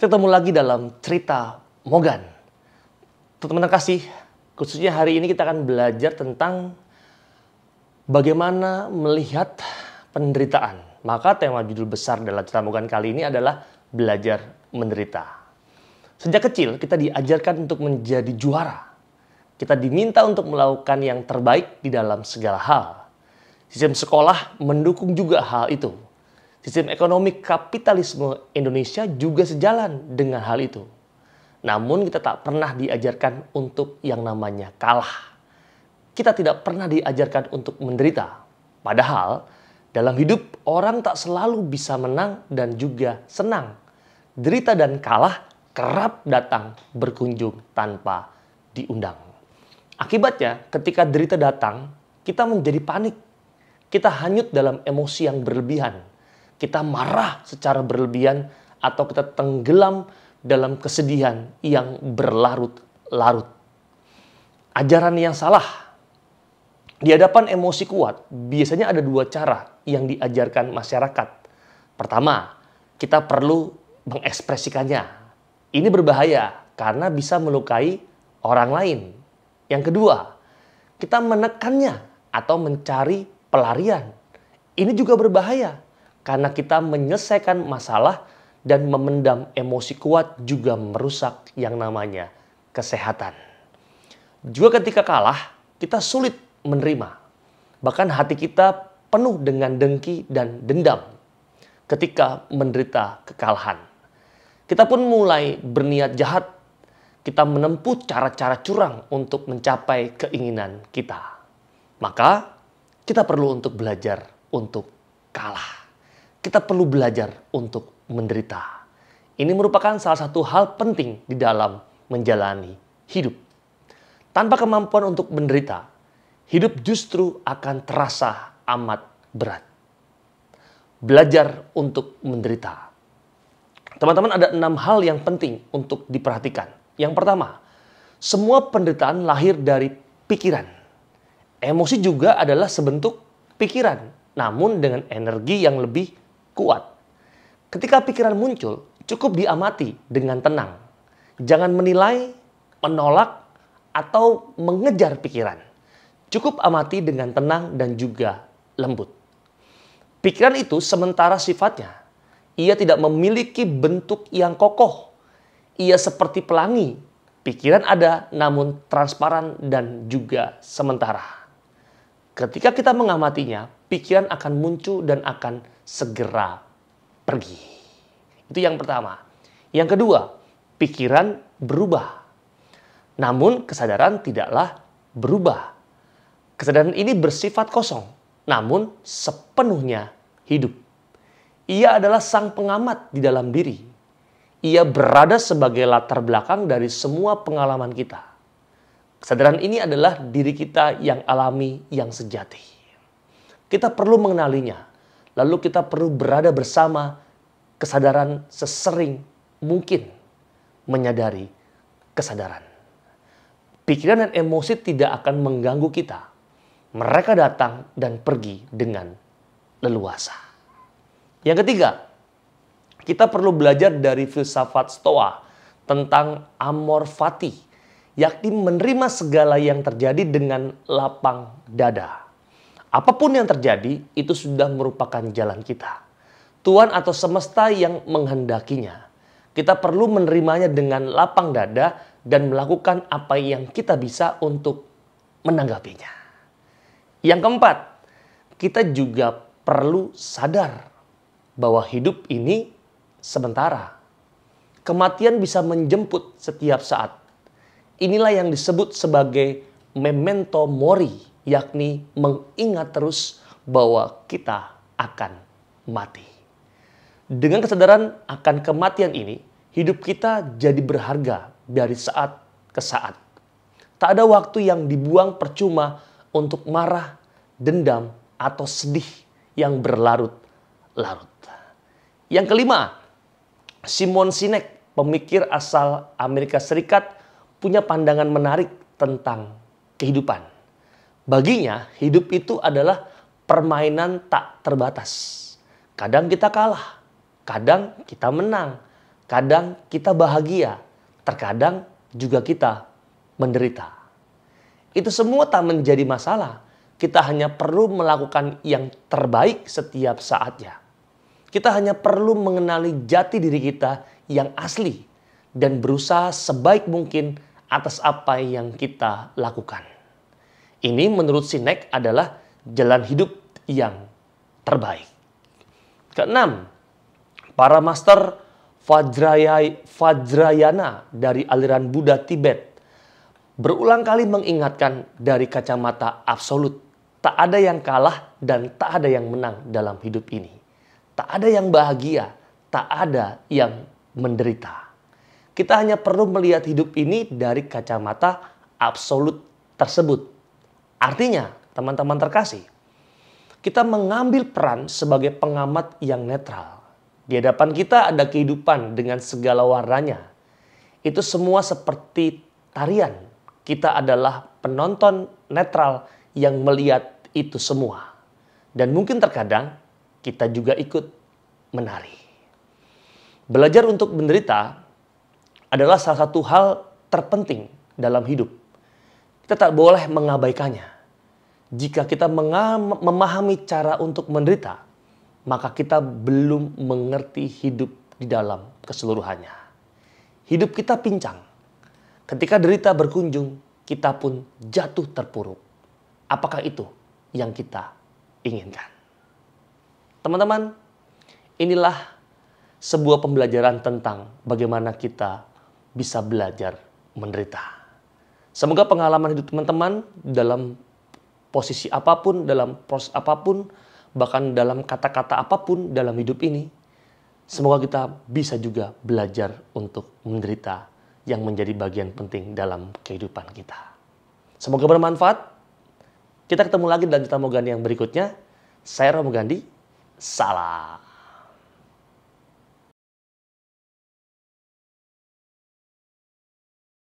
Kita ketemu lagi dalam cerita Mogan. Teman-teman kasih, khususnya hari ini kita akan belajar tentang bagaimana melihat penderitaan. Maka tema judul besar dalam cerita Mogan kali ini adalah belajar menderita. Sejak kecil kita diajarkan untuk menjadi juara. Kita diminta untuk melakukan yang terbaik di dalam segala hal. Sistem sekolah mendukung juga hal itu. Sistem ekonomi kapitalisme Indonesia juga sejalan dengan hal itu. Namun kita tak pernah diajarkan untuk yang namanya kalah. Kita tidak pernah diajarkan untuk menderita. Padahal dalam hidup orang tak selalu bisa menang dan juga senang. Derita dan kalah kerap datang berkunjung tanpa diundang. Akibatnya ketika derita datang, kita menjadi panik. Kita hanyut dalam emosi yang berlebihan. Kita marah secara berlebihan atau kita tenggelam dalam kesedihan yang berlarut-larut. Ajaran yang salah. Di hadapan emosi kuat, biasanya ada dua cara yang diajarkan masyarakat. Pertama, kita perlu mengekspresikannya. Ini berbahaya karena bisa melukai orang lain. Yang kedua, kita menekannya atau mencari pelarian. Ini juga berbahaya. Karena kita menyelesaikan masalah dan memendam emosi kuat juga merusak yang namanya kesehatan. Juga ketika kalah, kita sulit menerima. Bahkan hati kita penuh dengan dengki dan dendam ketika menderita kekalahan. Kita pun mulai berniat jahat. Kita menempuh cara-cara curang untuk mencapai keinginan kita. Maka kita perlu untuk belajar untuk kalah. Kita perlu belajar untuk menderita. Ini merupakan salah satu hal penting di dalam menjalani hidup. Tanpa kemampuan untuk menderita, hidup justru akan terasa amat berat. Belajar untuk menderita. Teman-teman, ada 6 hal yang penting untuk diperhatikan. Yang pertama, semua penderitaan lahir dari pikiran. Emosi juga adalah sebentuk pikiran, namun dengan energi yang lebih kuat. Ketika pikiran muncul, cukup diamati dengan tenang. Jangan menilai, menolak, atau mengejar pikiran. Cukup amati dengan tenang dan juga lembut. Pikiran itu sementara sifatnya. Ia tidak memiliki bentuk yang kokoh. Ia seperti pelangi. Pikiran ada namun transparan dan juga sementara. Ketika kita mengamatinya, pikiran akan muncul dan akan segera pergi. Itu yang pertama. Yang kedua, pikiran berubah. Namun kesadaran tidaklah berubah. Kesadaran ini bersifat kosong, namun sepenuhnya hidup. Ia adalah sang pengamat di dalam diri. Ia berada sebagai latar belakang dari semua pengalaman kita. Kesadaran ini adalah diri kita yang alami, yang sejati. Kita perlu mengenalinya. Lalu kita perlu berada bersama kesadaran sesering mungkin menyadari kesadaran. Pikiran dan emosi tidak akan mengganggu kita. Mereka datang dan pergi dengan leluasa. Yang ketiga, kita perlu belajar dari filsafat Stoa tentang amor fati, yakni menerima segala yang terjadi dengan lapang dada. Apapun yang terjadi, itu sudah merupakan jalan kita. Tuhan atau semesta yang menghendakinya. Kita perlu menerimanya dengan lapang dada dan melakukan apa yang kita bisa untuk menanggapinya. Yang keempat, kita juga perlu sadar bahwa hidup ini sementara. Kematian bisa menjemput setiap saat. Inilah yang disebut sebagai memento mori. Yakni mengingat terus bahwa kita akan mati. Dengan kesadaran akan kematian ini, hidup kita jadi berharga dari saat ke saat. Tak ada waktu yang dibuang percuma untuk marah, dendam, atau sedih yang berlarut-larut. Yang kelima, Simon Sinek, pemikir asal Amerika Serikat, punya pandangan menarik tentang kehidupan. Baginya, hidup itu adalah permainan tak terbatas. Kadang kita kalah, kadang kita menang, Kadang kita bahagia, terkadang juga kita menderita. Itu semua tak menjadi masalah. Kita hanya perlu melakukan yang terbaik setiap saatnya. Kita hanya perlu mengenali jati diri kita yang asli dan berusaha sebaik mungkin atas apa yang kita lakukan. Ini menurut Sinek adalah jalan hidup yang terbaik. Keenam, para master Vajrayana dari aliran Buddha Tibet berulang kali mengingatkan dari kacamata absolut. Tak ada yang kalah dan tak ada yang menang dalam hidup ini. Tak ada yang bahagia, tak ada yang menderita. Kita hanya perlu melihat hidup ini dari kacamata absolut tersebut. Artinya, teman-teman terkasih, kita mengambil peran sebagai pengamat yang netral. Di hadapan kita ada kehidupan dengan segala warnanya. Itu semua seperti tarian. Kita adalah penonton netral yang melihat itu semua. Dan mungkin terkadang kita juga ikut menari. Belajar untuk menderita adalah salah satu hal terpenting dalam hidup. Kita tak boleh mengabaikannya. Jika kita memahami cara untuk menderita, maka kita belum mengerti hidup di dalam keseluruhannya. Hidup kita pincang. Ketika derita berkunjung, kita pun jatuh terpuruk. Apakah itu yang kita inginkan? Teman-teman, inilah sebuah pembelajaran tentang bagaimana kita bisa belajar menderita. Semoga pengalaman hidup teman-teman dalam posisi apapun, dalam proses apapun, bahkan dalam kata-kata apapun dalam hidup ini, semoga kita bisa juga belajar untuk menderita yang menjadi bagian penting dalam kehidupan kita. Semoga bermanfaat. Kita ketemu lagi dalam cerita Mogani yang berikutnya. Saya Romo Gandhi. Salam.